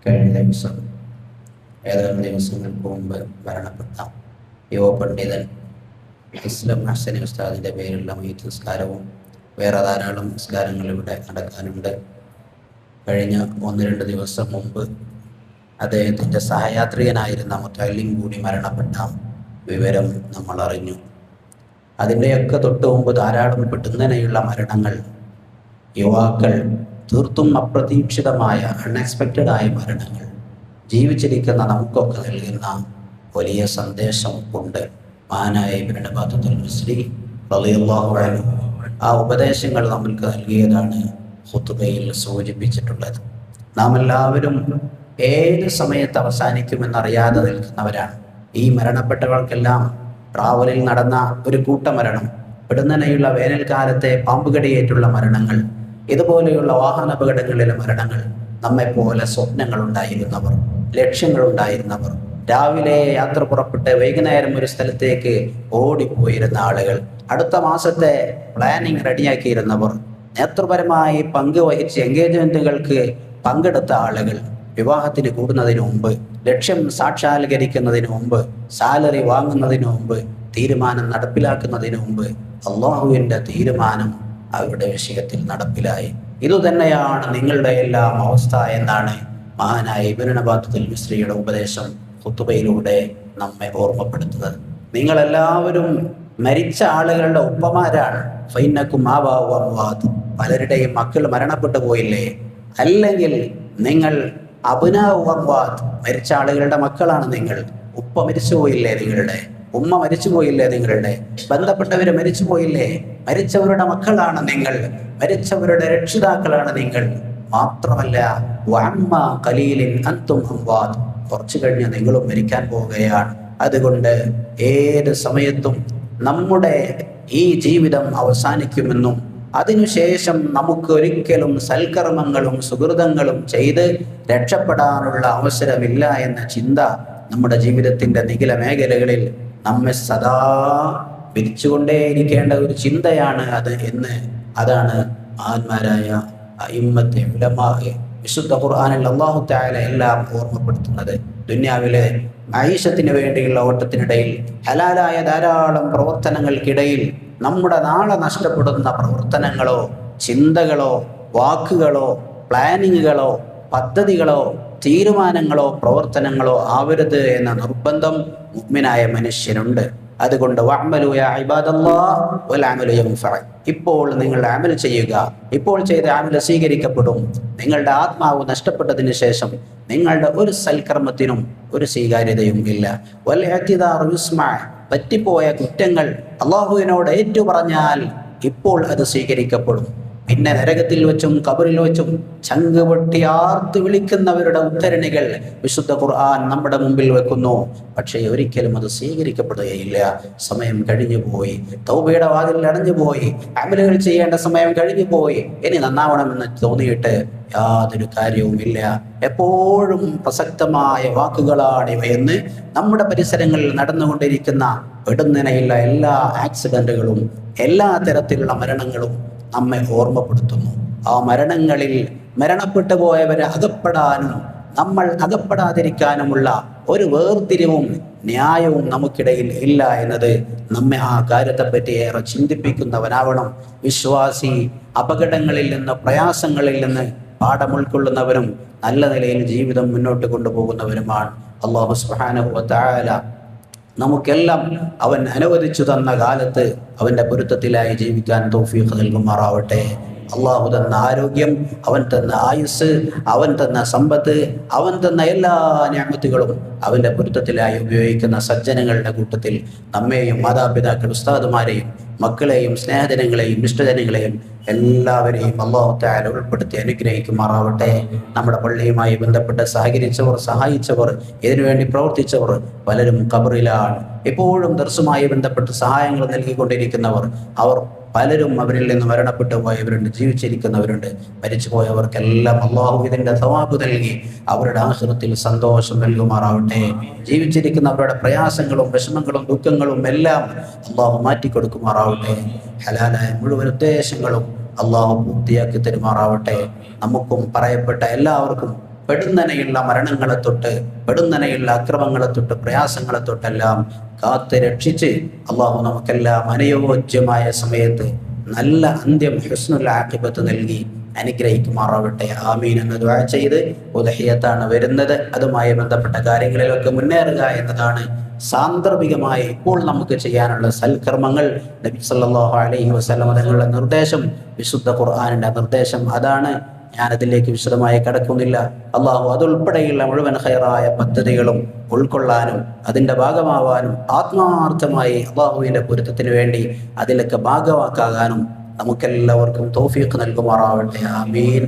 കഴിഞ്ഞ ദിവസം ഏതാനും ദിവസങ്ങൾക്ക് മുമ്പ് മരണപ്പെട്ട യുവ പണ്ഡിതൻ ഇസ്ലാം ഹസനി ഉസ്താദിൻ്റെ പേരിലുള്ള മയ്യിത്ത് നിസ്കാരവും വേറെ ധാരാളം നിസ്കാരങ്ങൾ ഇവിടെ നടക്കാനുണ്ട്. കഴിഞ്ഞ 1-2 ദിവസം മുമ്പ് അദ്ദേഹത്തിൻ്റെ സഹയാത്രികനായിരുന്ന മുത്തഅല്ലിം കൂടി മരണപ്പെട്ട വിവരം നമ്മൾ അറിഞ്ഞു. അതിൻ്റെയൊക്കെ തൊട്ട് മുമ്പ് ധാരാളം പെട്ടെന്നനെയുള്ള മരണങ്ങൾ, യുവാക്കൾ തീർത്തും അപ്രതീക്ഷിതമായ അൺഎക്സ്പെക്റ്റഡായ മരണങ്ങൾ ജീവിച്ചിരിക്കുന്ന നമുക്കൊക്കെ നൽകുന്ന വലിയ സന്ദേശം ഉണ്ട്. മഹാനായ ഇബ്നു ബത്തൂത്തൽ മിസ്രി റളിയല്ലാഹു അൻഹു ആ ഉപദേശങ്ങൾ നമ്മൾക്ക് നൽകിയതാണ് ഖുതുബയിൽ സൂചിപ്പിച്ചിട്ടുള്ളത്. നാം എല്ലാവരും ഏത് സമയത്ത് അവസാനിക്കുമെന്നറിയാതെ നിൽക്കുന്നവരാണ്. ഈ മരണപ്പെട്ടവർക്കെല്ലാം ട്രാവലിൽ നടന്ന ഒരു കൂട്ടമരണം, പെടുന്നനെയുള്ള വേനൽക്കാലത്തെ പാമ്പുകടിയേറ്റുള്ള മരണങ്ങൾ, ഇതുപോലെയുള്ള വാഹനാപകടങ്ങളിലെ മരണങ്ങൾ, നമ്മെപ്പോലെ സ്വപ്നങ്ങളുണ്ടായിരുന്നവർ, ലക്ഷ്യങ്ങളുണ്ടായിരുന്നവർ, രാവിലെ യാത്ര പുറപ്പെട്ട് വൈകുന്നേരം ഒരു സ്ഥലത്തേക്ക് ഓടിപ്പോയിരുന്ന ആളുകൾ, അടുത്ത മാസത്തെ പ്ലാനിങ് റെഡിയാക്കിയിരുന്നവർ, നേതൃപരമായി പങ്കുവഹിച്ച് എൻഗേജ്മെന്റുകൾക്ക് പങ്കെടുത്ത ആളുകൾ, വിവാഹത്തിന് കൂടുന്നതിന് മുമ്പ്, ലക്ഷ്യം സാക്ഷാത്കരിക്കുന്നതിന് മുമ്പ്, സാലറി വാങ്ങുന്നതിന് മുമ്പ്, തീരുമാനം നടപ്പിലാക്കുന്നതിന് മുമ്പ് അള്ളാഹുവിൻ്റെ തീരുമാനം അവരുടെ വിഷയത്തിൽ നടപ്പിലായി. ഇതുതന്നെയാണ് നിങ്ങളുടെ എല്ലാം അവസ്ഥ എന്നാണ് മഹാനായ ഇബ്നു ബത്തൂത്തൽ മിസ്രിയുടെ ഉപദേശം ഖുതുബയിലൂടെ നമ്മെ ഓർമ്മപ്പെടുത്തുന്നത്. നിങ്ങളെല്ലാവരും മരിച്ച ആളുകളുടെ ഉപ്പമാരാണ്. ഫൈനക്കും ആബാഉ അംവാത്, പലരുടെയും മക്കൾ മരണപ്പെട്ടു പോയില്ലേ? അല്ലെങ്കിൽ നിങ്ങൾ അബ്നാഉ അംവാത്, മരിച്ച ആളുകളുടെ മക്കളാണ് നിങ്ങൾ. ഉപ്പ മരിച്ചുപോയില്ലേ? നിങ്ങളുടെ ഉമ്മ മരിച്ചുപോയില്ലേ? നിങ്ങളുടെ ബന്ധപ്പെട്ടവര് മരിച്ചുപോയില്ലേ? മരിച്ചവരുടെ മക്കളാണ് നിങ്ങൾ, മരിച്ചവരുടെ രക്ഷിതാക്കളാണ് നിങ്ങൾ. മാത്രമല്ല വഅമ്മ ഖലീലിൻ അൻതും അംവാത്, കുറച്ചു കഴിഞ്ഞ് നിങ്ങളും മരിക്കാൻ പോവുകയാണ്. അതുകൊണ്ട് ഏത് സമയത്തും നമ്മുടെ ഈ ജീവിതം അവസാനിക്കുമെന്നും അതിനുശേഷം നമുക്ക് ഒരിക്കലും സൽക്കർമ്മങ്ങളും സുഹൃതങ്ങളും ചെയ്ത് രക്ഷപ്പെടാനുള്ള അവസരമില്ല എന്ന ചിന്ത നമ്മുടെ ജീവിതത്തിൻ്റെ നിഖില മേഖലകളിൽ നമ്മെ സദാ വിരിച്ചുകൊണ്ടേയിരിക്കേണ്ട ഒരു ചിന്തയാണ് അത് എന്ന് അതാണ് മഹാന്മാരായ അഇമ്മത്തെ ഉലമാഅ് വിശുദ്ധ ഖുർആനിൽ അല്ലാഹു തആല എല്ലാം ഓർമ്മപ്പെടുത്തുന്നത്. ദുനിയാവിലെ മഈശത്തിന് വേണ്ടിയുള്ള ഓട്ടത്തിനിടയിൽ ഹലാലായ ധാരാളം പ്രവർത്തനങ്ങൾക്കിടയിൽ നമ്മുടെ നാളെ നഷ്ടപ്പെടുന്ന പ്രവർത്തനങ്ങളോ ചിന്തകളോ വാക്കുകളോ പ്ലാനിങ്ങുകളോ പദ്ധതികളോ തീരുമാനങ്ങളോ പ്രവർത്തനങ്ങളോ ആവരുത് എന്ന നിർബന്ധം മുഅ്മിനായ മനുഷ്യനുണ്ട്. അതുകൊണ്ട് വഅമലു യാ ഇബാദല്ലാഹ് വൽ അമലു യൻഫഅ, ഇപ്പോൾ നിങ്ങൾ അമൽ ചെയ്യുക, ഇപ്പോൾ ചെയ്ത അമൽ സ്വീകരിക്കപ്പെടും. നിങ്ങളുടെ ആത്മാവ് നഷ്ടപ്പെട്ടതിന് ശേഷം നിങ്ങളുടെ ഒരു സൽക്കർമ്മത്തിനും ഒരു സ്വീകാര്യതയും ഇല്ല. വൽ ഇഅ്തിദാറു യുസ്മഅ, പറ്റിപ്പോയ കുറ്റങ്ങൾ അല്ലാഹുവിനോട് ഏറ്റു പറഞ്ഞാൽ ഇപ്പോൾ അത് സ്വീകരിക്കപ്പെടും. പിന്നെ നരകത്തിൽ വെച്ചും ഖബറിൽ വെച്ചും ചങ്ക് പൊട്ടി ആർത്ത് വിളിക്കുന്നവരുടെ ഉദ്ധരണികൾ വിശുദ്ധ ഖുർആൻ നമ്മുടെ മുമ്പിൽ വെക്കുന്നു. പക്ഷേ ഒരിക്കലും അത് സ്വീകരിക്കപ്പെടുകയില്ല. സമയം കഴിഞ്ഞു പോയി, തൗബയുടെ വാതിൽ അടഞ്ഞു പോയി, അമലുകൾ ചെയ്യേണ്ട സമയം കഴിഞ്ഞു പോയി, ഇനി നന്നാവണമെന്ന് തോന്നിയിട്ട് യാതൊരു കാര്യവുമില്ല. എപ്പോഴും പ്രസക്തമായ വാക്കുകളാണ് ഇവയെന്ന് നമ്മുടെ പരിസരങ്ങളിൽ നടന്നുകൊണ്ടിരിക്കുന്ന പെടുന്നതിനുള്ള എല്ലാ ആക്സിഡന്റുകളും എല്ലാ തരത്തിലുള്ള മരണങ്ങളും നമ്മെ ഓർമ്മപ്പെടുത്തുന്നു. ആ മരണങ്ങളിൽ മരണപ്പെട്ടു പോയവരെ അകപ്പെടാനും നമ്മൾ അകപ്പെടാതിരിക്കാനുമുള്ള ഒരു വേർതിരിവും ന്യായവും നമുക്കിടയിൽ ഇല്ല എന്നത് നമ്മെ ആ കാര്യത്തെപ്പറ്റി ഏറെ ചിന്തിപ്പിക്കുന്നവനാവണം. വിശ്വാസി അപകടങ്ങളിൽ നിന്ന് പ്രയാസങ്ങളിൽ നിന്ന് പാഠം ഉൾക്കൊള്ളുന്നവരും നല്ല നിലയിൽ ജീവിതം മുന്നോട്ട് കൊണ്ടുപോകുന്നവരുമാണ്. അല്ലാഹു സുബ്ഹാനഹു വ തആല നമുക്കെല്ലാം അവൻ അനുവദിച്ചു തന്ന കാലത്ത് അവൻ്റെ പൊരുത്തത്തിലായി ജീവിക്കാൻ തൗഫീഖ് നൽകുമാറാവട്ടെ. അള്ളാഹു തന്ന ആരോഗ്യം, അവൻ തന്ന ആയുസ്, അവൻ തന്ന സമ്പത്ത്, അവൻ തന്ന എല്ലാ നിഅമത്തുകളും അവൻ്റെ പൊരുത്തത്തിലായി ഉപയോഗിക്കുന്ന സജ്ജനങ്ങളുടെ കൂട്ടത്തിൽ നമ്മെയും മാതാപിതാക്കൾ ഉസ്താദുമാരെയും മക്കളെയും സ്നേഹജനങ്ങളെയും ഇഷ്ടജനങ്ങളെയും എല്ലാവരെയും അല്ലാഹു തആല ഉൾപ്പെടുത്തി അനുഗ്രഹിക്കുമാറാവട്ടെ. നമ്മുടെ പള്ളിയുമായി ബന്ധപ്പെട്ട് സഹകരിച്ചവർ, സഹായിച്ചവർ, ഇതിനുവേണ്ടി പ്രവർത്തിച്ചവർ പലരും ഖബറിലാണ്. എപ്പോഴും ദർസുമായി ബന്ധപ്പെട്ട് സഹായങ്ങൾ നൽകിക്കൊണ്ടിരിക്കുന്നവർ അവർ പലരും അവരിൽ നിന്ന് മരണപ്പെട്ടു പോയവരുണ്ട്, ജീവിച്ചിരിക്കുന്നവരുണ്ട്. മരിച്ചു പോയവർക്കെല്ലാം അള്ളാഹു ഇതിൻ്റെ സവാബ് നൽകി അവരുടെ ആഖിറത്തിൽ സന്തോഷം നൽകുമാറാവട്ടെ. ജീവിച്ചിരിക്കുന്നവരുടെ പ്രയാസങ്ങളും വിഷമങ്ങളും ദുഃഖങ്ങളും എല്ലാം അള്ളാഹു മാറ്റിക്കൊടുക്കുമാറാവട്ടെ. ഹലാലായ മുഴുവൻ ഉദ്ദേശങ്ങളും അള്ളാഹു പൂർത്തിയാക്കി തരുമാറാവട്ടെ. നമുക്കും പറയപ്പെട്ട എല്ലാവർക്കും പെടുന്നനെയുള്ള മരണങ്ങളെ തൊട്ട്, പെടുന്നനെയുള്ള അക്രമങ്ങളെ തൊട്ട്, പ്രയാസങ്ങളെ തൊട്ടെല്ലാം കാത്ത് രക്ഷിച്ച് അള്ളാഹു നമുക്കെല്ലാം അനുയോജ്യമായ സമയത്ത് നല്ല അന്ത്യം ഹുസ്നുൽ ആഖിബത്ത് നൽകി അനുഗ്രഹിക്കുമാറാവട്ടെ. ആമീൻ എന്ന് ദുആ ചെയ്ത് ഉദ്ഹിയത്താണ് വരുന്നത്. അതുമായി ബന്ധപ്പെട്ട കാര്യങ്ങളിലൊക്കെ മുന്നേറുക എന്നതാണ് സാന്ദർഭികമായി ഇപ്പോൾ നമുക്ക് ചെയ്യാനുള്ള സൽക്കർമ്മങ്ങൾ. നബി സല്ലല്ലാഹു അലൈഹി വസല്ലം തങ്ങളുടെ നിർദ്ദേശം, വിശുദ്ധ ഖുർആനിന്റെ നിർദ്ദേശം അതാണ്. ഞാനതിലേക്ക് വിശദമായി കടക്കുന്നില്ല. അള്ളാഹു അതുൾപ്പെടെയുള്ള മുഴുവൻ ഖൈറായ പദ്ധതികളും ഉൾക്കൊള്ളാനും അതിൻ്റെ ഭാഗമാവാനും ആത്മാർത്ഥമായി അള്ളാഹുവിൻ്റെ പൊരുത്തത്തിന് വേണ്ടി അതിലൊക്കെ ഭാഗവാക്കാകാനും നമുക്കെല്ലാവർക്കും തൗഫീഖ് നൽകുമാറാവട്ടെ. ആമീൻ.